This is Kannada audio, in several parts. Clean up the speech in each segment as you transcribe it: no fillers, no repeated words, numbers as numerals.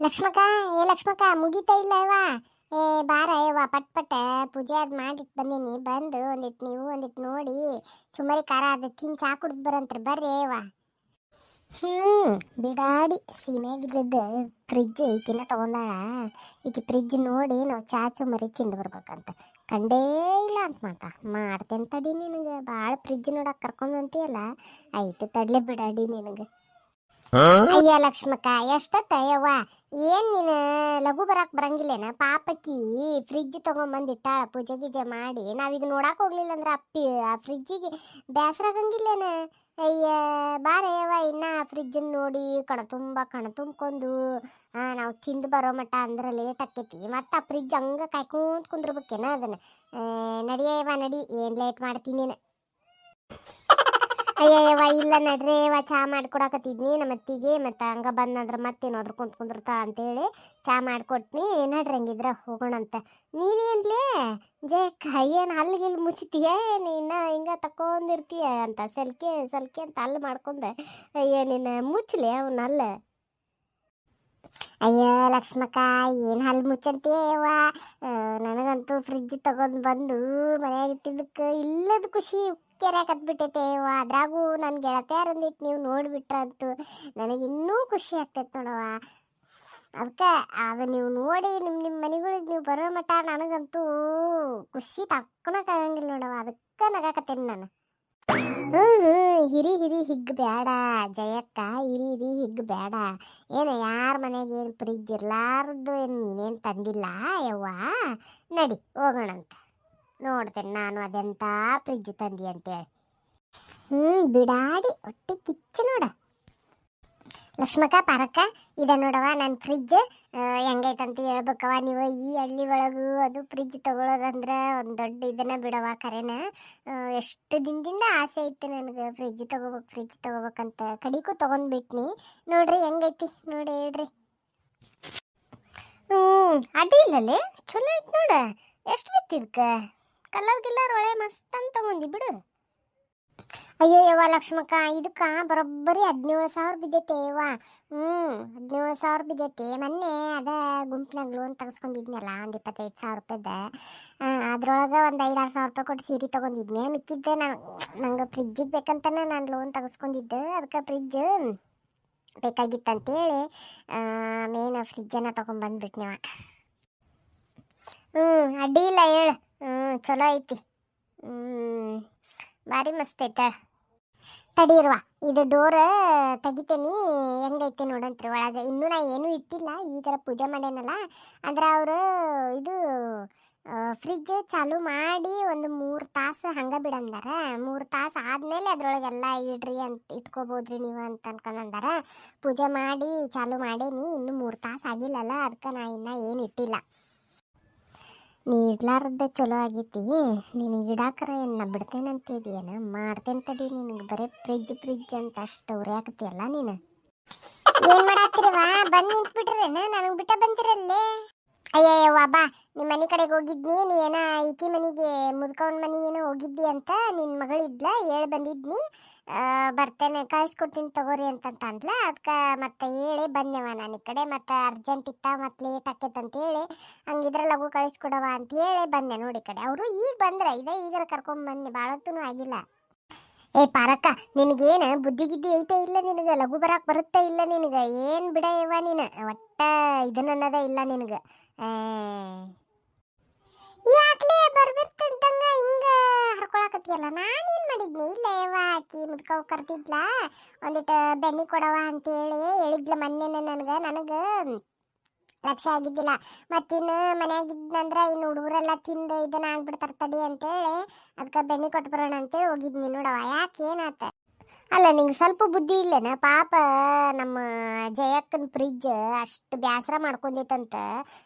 ಲಕ್ಷ್ಮಕ್ಕ, ಲಕ್ಷ್ಮಕ್ಕ ಮುಗಿತಾ ಇಲ್ಲ ಯವ್ವ. ಬಾರ ಯವ್ವ, ಪಟ್ ಪಟ್ ಪೂಜೆ ಅದ್ ಮಾಡಿಟ್ ಬಂದೀನಿ. ಬಂದು ಒಂದಿಟ್ಟು ನೀವು ಒಂದಿಟ್ಟು ನೋಡಿ ಚುಮ್ಮರಿ ಖಾರ ಅದ ತಿನ್ ಚಾ ಕುಡ್ದು ಬರಂತ್ರಿ. ಬರ್ರಿ ಯವ್ವ. ಬಿಡಾಡಿ ಸೀಮೆಗಿದ್ದ ಫ್ರಿಜ್ ಈಕಿನ ತಗೊಂಡಾಳ. ಈಕಿ ಫ್ರಿಜ್ ನೋಡಿ ನಾವು ಚಾ ಚುಮ್ಮರಿ ತಿಂದು ಬರ್ಬೇಕಂತ ಕಂಡೇ ಇಲ್ಲ ಅಂತ ಮಾಡ್ತೇನೆ ತಡಿ. ನಿನಗೆ ಭಾಳ ಫ್ರಿಜ್ ನೋಡಕ್ಕೆ ಕರ್ಕೊಂಡು ಹೊಂಟಿಯಲ್ಲ, ಆಯ್ತು ತಡ್ಲೆ ಬಿಡಾಡಿ ನಿನಗೆ. ಅಯ್ಯ ಲಕ್ಷ್ಮಕ್ಕ, ಎಷ್ಟೊತ್ತ ಯವ್ವ? ಏನ್ ನೀನು ಲಘು ಬರಾಕ್ ಬರಂಗಿಲ್ಲೇನ? ಪಾಪಕ್ಕಿ ಫ್ರಿಜ್ ತಗೊಂಬಂದಿಟ್ಟಾಳ ಪೂಜೆ ಗೀಜೆ ಮಾಡಿ. ನಾವೀಗ ನೋಡಕ್ ಹೋಗ್ಲಿಲ್ಲ ಅಂದ್ರೆ ಅಪ್ಪಿ ಆ ಫ್ರಿಜ್ಜಿಗೆ ಬೇಸರ ಆಗಂಗಿಲ್ಲೇನ? ಅಯ್ಯ ಬಾರ ಯವ್ವ, ಇನ್ನ ಫ್ರಿಜ್ ನೋಡಿ ಕಣ ತುಂಬ್ಕೊಂಡು ನಾವು ತಿಂದು ಬರೋ ಮಟ್ಟ ಅಂದ್ರೆ ಲೇಟ್ ಆಕೈತಿ. ಮತ್ತೆ ಆ ಫ್ರಿಜ್ ಹಂಗ ಕಾಯ್ಕೊಂತ ಕುಂದ್ರಬೇಕೇನ ಅದನ್ನ? ನಡಿಯವ್ವ ನಡಿ, ಏನ್ ಲೇಟ್ ಮಾಡ್ತೀನಿ ನೀನು? ಅಯ್ಯವ್ವ ಇಲ್ಲ ನಡ್ರಿ ಯವ್ವ, ಚಾ ಮಾಡ್ಕೊಡಕತ್ತಿದ್ನಿ ನಮ್ಮ ಅತ್ತಿಗೆ. ಮತ್ತು ಹಂಗ ಬಂದಂದ್ರೆ ಮತ್ತೇನು ಅದ್ರ ಕುಂತ್ಕೊಂಡ್ರತಾ ಅಂತೇಳಿ ಚಾ ಮಾಡಿಕೊಟ್ನಿ. ನಡ್ರಿ ಹಂಗಿದ್ರ ಹೋಗೋಣಂತ. ನೀನೇನ್ಲೇ ಜಯಕ್ಕ, ಏನು ಹಲ್ಲಿಗಿಲ್ಲಿ ಮುಚ್ತೀಯ? ನೀನು ಹಿಂಗೆ ತಕೊಂಡಿರ್ತೀಯ ಅಂತ ಸಲ್ಕೆ ಅಂತ ಹಲ್ಲು ಮಾಡ್ಕೊಂಡೆ. ಅಯ್ಯ ನೀನು ಮುಚ್ಚಲಿ ಅವನಲ್ಲ. ಅಯ್ಯೋ ಲಕ್ಷ್ಮಕ್ಕ, ಏನು ಹಲ್ಲು ಮುಚ್ಚಂತೀಯವ್ವ? ನನಗಂತೂ ಫ್ರಿಜ್ ತಗೊಂಡು ಬಂದು ಮನೆಯಾಗ ಇಟ್ಟಿದ್ದಕ್ಕೆ ಇಲ್ಲದ ಖುಷಿ ಕೆರೆಯಾಕತ್ಬಿಟ್ಟೈತೆ ಯವ್ವ. ಅದ್ರಾಗೂ ನನ್ನ ಗೆಳತಿಯಾರಂದಿಟ್ಟು ನೀವು ನೋಡಿಬಿಟ್ರಂತೂ ನನಗಿನ್ನೂ ಖುಷಿ ಆಗ್ತೈತೆ ನೋಡವ್ವ. ಅದಕ್ಕೆ ಅದು ನೀವು ನೋಡಿ ನಿಮ್ಮ ಮನೆಗಳಿಗೆ ನೀವು ಬರೋ ಮಟ್ಟ ನನಗಂತೂ ಖುಷಿ ತಕ್ಕೊಳಕ್ಕಾಗಂಗಿಲ್ಲ ನೋಡವ್ವ. ಅದಕ್ಕೆ ನಗಾಕತ್ತೇನೆ ನಾನು. ಹಿರಿ ಹಿಗ್ಗ ಬೇಡ ಜಯಕ್ಕ, ಹಿರಿ ಹಿಗ್ಗ ಬೇಡ. ಏನು ಯಾರ ಮನೆಗೆ ಏನು ಫ್ರಿಜ್ ಇರ್ಲಾರ್ದು ಏನು ನೀನೇನು ತಂದಿಲ್ಲ ಯವ್ವ. ನಡಿ ಹೋಗೋಣಂತ. ನೋಡ್ತೇನೆ ನಾನು ಅದೆಂತ ಫ್ರಿಜ್ ತಂದಿ ಅಂತೇಳಿ. ಬಿಡಾಡಿ ಹೊಟ್ಟೆ ಕಿಚ್ಚು ನೋಡ ಲಕ್ಷ್ಮಕ್ಕ. ಪಾರಕ್ಕ, ಇದ ನೋಡವ ನನ್ನ ಫ್ರಿಜ್. ಹೆಂಗೈತಂತ ಹೇಳ್ಬೇಕವ ನೀವು. ಈ ಹಳ್ಳಿ ಒಳಗೂ ಅದು ಫ್ರಿಜ್ ತಗೊಳ್ಳೋದಂದ್ರೆ ಒಂದು ದೊಡ್ಡ ಇದನ್ನ ಬಿಡವ. ಕರೆನ ಎಷ್ಟು ದಿನದಿಂದ ಆಸೆ ಐತೆ ನನಗೆ ಫ್ರಿಜ್ ತಗೋಬೇಕಂತ. ಕಡಿಗೂ ತಗೊಂಡ್ಬಿಟ್ನಿ. ನೋಡ್ರಿ ಹೆಂಗೈತಿ ನೋಡಿ ಹೇಳ್ರಿ. ಅಡ್ಡಿ ಇಲ್ಲಲ್ಲೇ, ಚಲೋ ಐತಿ ನೋಡ. ಎಷ್ಟು ಬಿತ್ತಿದ್ಕ? ಕಲ್ಲರ್ ಒಳ್ಳೆ ಮಸ್ತ್ ಅಂತ ತಗೊಂಡಿ ಬಿಡು. ಅಯ್ಯೋ ಯವ್ವ ಲಕ್ಷ್ಮಕ್ಕ, ಇದಕ್ಕೆ ಬರೋಬ್ಬರಿ 17,000 ಬಿದ್ದೈತೆ ಯವ್ವ. 17,000 ಬಿದ್ದೈತಿ. ಮೊನ್ನೆ ಅದ ಗುಂಪಿನಾಗ ಲೋನ್ ತೆಗೆಸ್ಕೊಂಡಿದ್ನಲ್ಲ, ಒಂದು 25,000 ರೂಪಾಯ್ದ. ಅದ್ರೊಳಗೆ ಒಂದು 5,000-6,000 ರೂಪಾಯಿ ಕೊಟ್ಟು ಸೀರೆ ತೊಗೊಂಡಿದ್ನೆ. ಮಿಕ್ಕಿದ್ದೆ ನಂಗೆ ಫ್ರಿಜ್ಜಿಗೆ ಬೇಕಂತನೇ ನಾನು ಲೋನ್ ತೆಗೆಸ್ಕೊಂಡಿದ್ದೆ. ಅದಕ್ಕೆ ಫ್ರಿಜ್ ಬೇಕಾಗಿತ್ತಂತೇಳಿ ಮೇನ್ ಫ್ರಿಜ್ಜನ್ನು ತೊಗೊಂಡ್ಬಂದ್ಬಿಟ್ನಿವ. ಅಡ್ಡಿ ಇಲ್ಲ ಹೇಳು. ಚಲೋ ಐತಿ. ಭಾರಿ ಮಸ್ತ್ ಐತೆ. ತಡೀರ್ವ, ಇದು ಡೋರ್ ತೆಗಿತೇನಿ. ಹೆಂಗೈತೆ ನೋಡಂತ್ರಿ ಒಳಗೆ. ಇನ್ನೂ ನಾ ಏನೂ ಇಟ್ಟಿಲ್ಲ, ಈಗಾರ ಪೂಜೆ ಮಾಡೇನಲ್ಲ. ಅಂದ್ರೆ ಅವರು ಇದು ಫ್ರಿಜ್ ಚಾಲು ಮಾಡಿ ಒಂದು 3 ತಾಸು ಹಂಗೆ ಬಿಡಂದಾರ. 3 ತಾಸು ಆದಮೇಲೆ ಅದ್ರೊಳಗೆಲ್ಲ ಇಡ್ರಿ ಅಂತ ಇಟ್ಕೋಬೋದ್ರಿ ನೀವು ಅಂತ ಅನ್ಕೊಂಡಂದಾರ. ಪೂಜೆ ಮಾಡಿ ಚಾಲು ಮಾಡೇನಿ, ಇನ್ನೂ 3 ತಾಸು ಆಗಿಲ್ಲಲ್ಲ. ಅದಕ್ಕೆ ನಾ ಇನ್ನೂ ಏನು ಇಟ್ಟಿಲ್ಲ. ನೀ ಇಡ್ಲಾರ್ದೆ ಚಲೋ ಆಗೈತಿ. ನಿನಗೆ ಇಡಾಕರ ಏನು ಬಿಡ್ತೇನಂತ ಇದೆಯೇನ? ಮಾಡ್ತೇನೆ ತಡಿ. ನಿನಗೆ ಬರೀ ಫ್ರಿಜ್ ಅಂತ ಅಷ್ಟು ಉರಿಯಾಕತಿಯಲ್ಲ ನೀನು. ಏನು ಮಾಡಾಕ್ತಿರವ? ಬಂದು ನಿಂತ್ಬಿಟ್ರೇನ? ನನಗೆ ಬಿಟ್ಟ ಬಂದಿರಲ್ಲೇ. ಅಯ್ಯವ್ವ ಬಾ, ನಿಮ್ಮ ಮನೆ ಕಡೆಗೆ ಹೋಗಿದ್ನಿ. ನೀ ಏನೋ ಈಕಿ ಮನೆಗೆ ಮುದ್ಕವನ ಮನೆಗೆ ಏನೋ ಹೋಗಿದ್ದಿ ಅಂತ ನಿನ್ನ ಮಗಳಿದ್ಲ, ಹೇಳಿ ಬಂದಿದ್ನಿ. ಬರ್ತೇನೆ, ಕಳಿಸ್ಕೊಡ್ತೀನಿ ತಗೋರಿ ಅಂತಂತ ಅಂದ್ಲ. ಅದಕ್ಕೆ ಮತ್ತೆ ಹೇಳಿ ಬಂದೆವ ನಾನು ಈ ಕಡೆ. ಮತ್ತೆ ಅರ್ಜೆಂಟ್ ಇತ್ತ, ಮತ್ತೆ ಲೇಟ್ ಆಕೈತೆ ಅಂತೇಳಿ ಹಂಗಿದ್ರೆ ಲಘು ಕಳಿಸ್ಕೊಡವ ಅಂತ ಹೇಳಿ ಬಂದೆ ನೋಡಿ ಕಡೆ. ಅವರು ಈಗ ಬಂದ್ರೆ ಈಗಾರ ಕರ್ಕೊಂಬಂದೆ, ಭಾಳತ್ತೂ ಆಗಿಲ್ಲ. ಪಾರಕ್ಕ, ನಿನಗೇನು ಬುದ್ಧಿ ಗಿದ್ದಿ ಐತೆ ಇಲ್ಲ ನಿನಗೆ? ಲಘು ಬರಕ್ಕೆ ಬರುತ್ತೆ ಇಲ್ಲ ನಿನಗೆ? ಏನು ಬಿಡ ಯವ್ವ ನೀನು, ಒಟ್ಟ ಇದನ್ನದೇ ಇಲ್ಲ ನಿನಗೆ. ಯಾಕ್ಲೇ ಬರ್ಬಿರ್ತಂತಂಗ ಹಿಂಗ ಹರ್ಕೊಳಕತ್ತಿಯಲ್ಲ? ನಾನೇನು ಮಾಡಿದ್ನಿ? ಇಲ್ಲ ಯವ್ವ, ಆಕಿ ಮುದ್ಕವ್ ಕರ್ತಿದ್ಲ, ಒಂದಿಟ್ಟು ಬೆಣ್ಣೆ ಕೊಡವ ಅಂತೇಳಿ ಹೇಳಿದ್ಲ ಮೊನ್ನೆನೆ. ನನಗೆ ಲಕ್ಷ್ಯ ಆಗಿದ್ದಿಲ್ಲ. ಮತ್ತಿನ್ನು ಮನೆಯಾಗಿದ್ನಂದ್ರೆ ಇನ್ನು ಹುಡುಗರೆಲ್ಲ ತಿಂದು ಇದನ್ನ ಆಗ್ಬಿಡ್ತಾರೆ ತಡಿ ಅಂತೇಳಿ ಅದಕ್ಕೆ ಬೆಣ್ಣೆ ಕೊಟ್ಟು ಬರೋಣ ಅಂತೇಳಿ ಹೋಗಿದ್ನಿ ನೋಡವ. ಯಾಕೆ ಏನಾತ? ಅಲ್ಲ, ನಿಂಗೆ ಸ್ವಲ್ಪ ಬುದ್ಧಿ ಇಲ್ಲೇನ? ಪಾಪ ನಮ್ಮ ಜಯಕ್ಕನ ಫ್ರಿಜ್ ಅಷ್ಟು ಬೇಸರ ಮಾಡ್ಕೊಂಡೈತಂತ.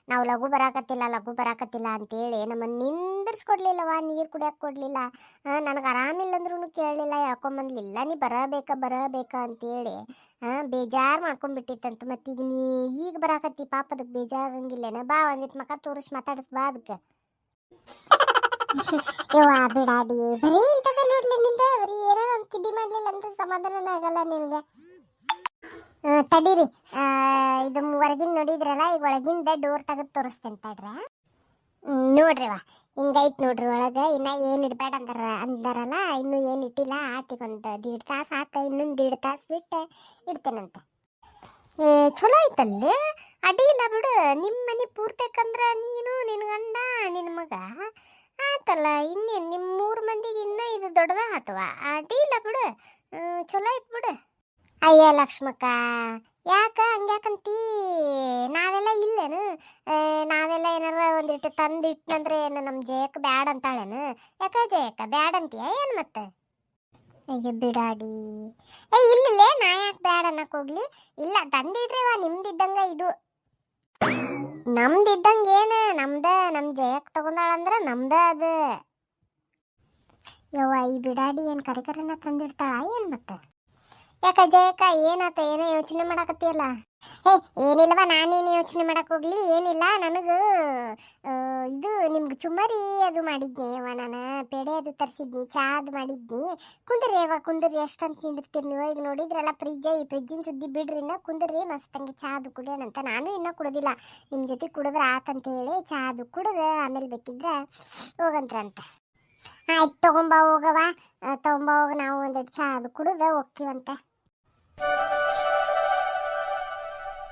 ನಾವು ಲಘು ಬರಾಕತ್ತಿಲ್ಲ ಅಂತೇಳಿ ನಮ್ಮನ್ನು ನಿಂದಿರ್ಸ್ಕೊಡ್ಲಿಲ್ಲವ. ನೀರು ಕುಡಿಯೋಕೆ ಕೊಡಲಿಲ್ಲ. ನನಗೆ ಆರಾಮಿಲ್ಲ ಅಂದ್ರೂ ಕೇಳಲಿಲ್ಲ, ಹೇಳ್ಕೊಂಬಂದ್ಲಿಲ್ಲ. ನೀ ಬರಬೇಕಾ ಅಂತೇಳಿ ಬೇಜಾರು ಮಾಡ್ಕೊಂಡ್ಬಿಟ್ಟಿತ್ತಂತ. ಮತ್ತೀಗ ನೀ ಈಗ ಬರಾಕತ್ತಿ, ಪಾಪ ಅದಕ್ಕೆ ಬೇಜಾರಾಗಂಗಿಲ್ಲೇನ? ಬಾ, ಒಂದಿಟ್ಟು ಮಕ್ಕ ತೋರಿಸಿ ಮಾತಾಡಿಸ್ ಬಾ ಅದಕ್ಕೆ. ಯವ್ವ ಬಿಡಾಡಿ, ಬರೀ ಇಂಥದ ನೋಡ್ಲಿ ನಿಂದ. ಬರೀ ಏನಾರ ಒಂದು ಕಿಡ್ಡಿ ಮಾಡ್ಲಿಲ್ಲ ಅಂದ್ರೆ ಸಮಾಧಾನನೇ ಆಗಲ್ಲ ನಿನಗೆ. ತಡೀರಿ, ಇದು ಹೊರಗಿನ ನೋಡಿದ್ರಲ್ಲ, ಈಗ ಒಳಗಿಂದ ಡೋರ್ ತೆಗೆದು ತೋರಿಸ್ತೇನೆ ತಡ್ರಿ. ನೋಡ್ರಿವ ಹಿಂಗೈತ್ ನೋಡ್ರಿ ಒಳಗೆ. ಇನ್ನ ಏನು ಇಡಬೇಡ ಅಂದಾರಲ್ಲ, ಇನ್ನೂ ಏನು ಇಟ್ಟಿಲ್ಲ. ಆತಿಗೊಂದು 1.5 ತಾಸು ಆತ, ಇನ್ನೊಂದು 1.5 ತಾಸು ಬಿಟ್ಟು ಇಡ್ತೇನಂತೆ. ಚಲೋ ಐತಲ್ಲಿ, ಅಡ್ಡಿ ಇಲ್ಲ ಬಿಡು. ನಿಮ್ಮ ಮನೆ ಪೂರ್ತೈಕಂದ್ರೆ ನೀನು, ನಿನ್ನ ಗಂಡ, ನಿನ್ನ ಮಗ ಆತಲ್ಲ, ಇನ್ನೇನು ನಿಮ್ಮ 3 ಮಂದಿಗೆ ಇನ್ನೂ ಇದು ದೊಡ್ಡದ ಆತವ. ಅಡ್ಡಿ ಇಲ್ಲ ಬಿಡು, ಚಲೋ ಐತ್ ಬಿಡು. ಅಯ್ಯ ಲಕ್ಷ್ಮಕ್ಕ, ಯಾಕ ಹಂಗ್ಯಾಕಂತೀ? ನಾವೆಲ್ಲ ಇಲ್ಲೇನು? ನಾವೆಲ್ಲ ಏನಾರ ಒಂದಿಟ್ಟು ತಂದಿಟ್ನಂದ್ರೆ ಏನು ನಮ್ಮ ಜಯಕ್ಕೆ ಬ್ಯಾಡ ಅಂತಾಳೇನು? ಯಾಕ ಜಯಕ್ಕ ಬ್ಯಾಡ ಅಂತೀಯ ಏನು ಮತ್ತೆ? ಅಯ್ಯೋ ಬಿಡಾಡಿ. ಇಲ್ಲಿಲ್ಲೇ ನಾ ಯಾಕೆ ಬ್ಯಾಡ ಅನ್ನಕ್ ಹೋಗ್ಲಿ? ಇಲ್ಲ ತಂದಿಡ್ರಿವ, ನಿಮ್ದಿದ್ದಂಗ ಇದು. ನಮ್ದಿದ್ದಂಗೆ ಏನು? ನಮ್ಮ ಜಯಕ್ಕೆ ತಗೊಂಡಾಳಂದ್ರೆ ನಮ್ದ ಅದು. ಯವ್ವ ಈ ಬಿಡಾಡಿ ಏನು ಕರಿಕರನ್ನ ತಂದಿಡ್ತಾಳ ಏನು ಮತ್ತೆ? ಯಾಕ ಜಯಕ್ಕ ಏನಾತ? ಏನೋ ಯೋಚನೆ ಮಾಡಾಕತ್ತಿಯಲ್ಲ? ಏನಿಲ್ಲವ, ನಾನೇನು ಯೋಚನೆ ಮಾಡಕ್ ಹೋಗ್ಲಿ, ಏನಿಲ್ಲ. ನನಗೆ ಇದು ನಿಮ್ಗೆ ಚುಮ್ಮರಿ ಅದು ಮಾಡಿದ್ನಿ ಅವ, ನಾನು ಪೇಡೆ ಅದು ತರಿಸಿದ್ನಿ, ಚಾ ಅದು ಮಾಡಿದ್ನಿ. ಕುಂದ್ರಿ ಅವ ಕುಂದ್ರಿ, ಎಷ್ಟಂತ ನಿಂದಿರ್ತೀರಿ ನೀವು? ಈಗ ನೋಡಿದ್ರಲ್ಲ ಈ ಫ್ರಿಜ್ಜಿನ ಸುದ್ದಿ ಬಿಡ್ರಿ, ಇನ್ನ ಕುಂದ್ರಿ ಮಸ್ತಂಗೆ ಚಾ ಅದು ಕುಡಿಯೋಣಂತ. ನಾನು ಇನ್ನೂ ಕುಡೋದಿಲ್ಲ, ನಿಮ್ಮ ಜೊತೆ ಕುಡಿದ್ರೆ ಆತಂತ ಹೇಳಿ ಚಾ ಅದು ಕುಡ್ದು ಆಮೇಲೆ ಬೇಕಿದ್ರೆ ಹೋಗಂತ್ರಂತೆ. ಆಯ್ತು ತಗೊಂಬ ಹೋಗವ, ತಗೊಂಬ ಹೋಗ, ನಾವು ಒಂದೆರಡು ಚಾ ಅದು ಕುಡಿದು ಹೋಗ್ತೀವಂತೆ.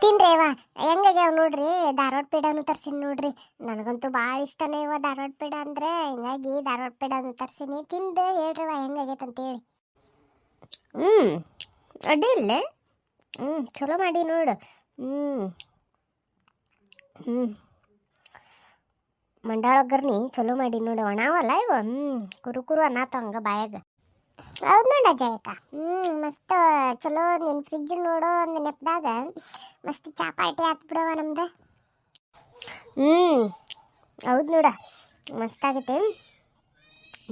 ತಿನ್ರಿ ಅವ ಹೆಂಗಾಗ್ಯಾವ ನೋಡ್ರಿ. ಧಾರವಾಡ ಪೇಡನು ತರ್ಸಿನಿ ನೋಡ್ರಿ, ನನಗಂತೂ ಭಾಳ ಇಷ್ಟನೇ ಇವ ಧಾರವಾಡ ಪೇಡ ಅಂದ್ರೆ. ಹಿಂಗಾಗಿ ಧಾರವಾಡ ಪೇಡನು ತರ್ಸಿನಿ, ತಿಂದು ಹೇಳ್ರಿವ ಹೆಂಗಾಗೈತಂತ ಹೇಳಿ. ಅಡ್ಡಿ ಇಲ್ಲ, ಚಲೋ ಮಾಡಿ ನೋಡು. ಮಂಡಾಳ ಒಗ್ಗರ್ನಿ ಚಲೋ ಮಾಡಿ ನೋಡು. ಒಣವಲ್ಲ ಇವ, ಕುರು ಅನ್ನತ್ತ ಹಂಗ ಬಾಯಾಗ. ಹೌದು ನೋಡ ಜಯಕ್ಕ, ಮಸ್ತ್ ಚಲೋ. ನಿನ್ನ ಫ್ರಿಜ್ ನೋಡೋ ಒಂದು ನೆಪದಾಗ ಮಸ್ತ್ ಚಾ ಪಾರ್ಟಿ ಆತ್ ಬಿಡವ ನಮ್ದು. ಹೌದು ನೋಡ, ಮಸ್ತ್ ಆಗೈತೆ,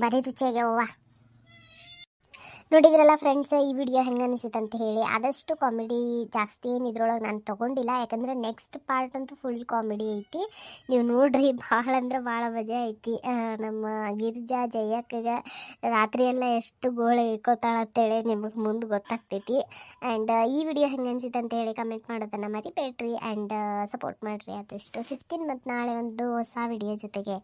ಬರೀ ರುಚಿಯಾಗ್ಯಾವ. ನೋಡಿದ್ರಲ್ಲ ಫ್ರೆಂಡ್ಸ್, ಈ ವಿಡಿಯೋ ಹೆಂಗೆ ಅನಿಸಿತ್ತು ಅಂತ ಹೇಳಿ. ಆದಷ್ಟು ಕಾಮಿಡಿ ಜಾಸ್ತಿ ಏನು ಇದ್ರೊಳಗೆ ನಾನು ತೊಗೊಂಡಿಲ್ಲ, ಯಾಕಂದರೆ ನೆಕ್ಸ್ಟ್ ಪಾರ್ಟ್ ಅಂತೂ ಫುಲ್ ಕಾಮಿಡಿ ಐತಿ. ನೀವು ನೋಡ್ರಿ, ಭಾಳ ಅಂದ್ರೆ ಭಾಳ ಮಜಾ ಐತಿ. ನಮ್ಮ ಗಿರಿಜಾ ಜಯಕ್ಕಗೆ ರಾತ್ರಿ ಎಲ್ಲ ಎಷ್ಟು ಗೋಳು ಇಕ್ಕೋತಾಳ ಅಂತೇಳಿ ನಿಮಗೆ ಮುಂದೆ ಗೊತ್ತಾಗ್ತೈತಿ. ಆ್ಯಂಡ್ ಈ ವಿಡಿಯೋ ಹೆಂಗೆ ಅನಿಸಿತ್ತು ಅಂತ ಹೇಳಿ ಕಮೆಂಟ್ ಮಾಡೋದನ್ನು ಮರಿಬೇಡ್ರಿ. ಆ್ಯಂಡ್ ಸಪೋರ್ಟ್ ಮಾಡಿರಿ. ಆದಷ್ಟು ಸಿಗ್ತೀನಿ ಮತ್ತು ನಾಳೆ ಒಂದು ಹೊಸ ವಿಡಿಯೋ ಜೊತೆಗೆ.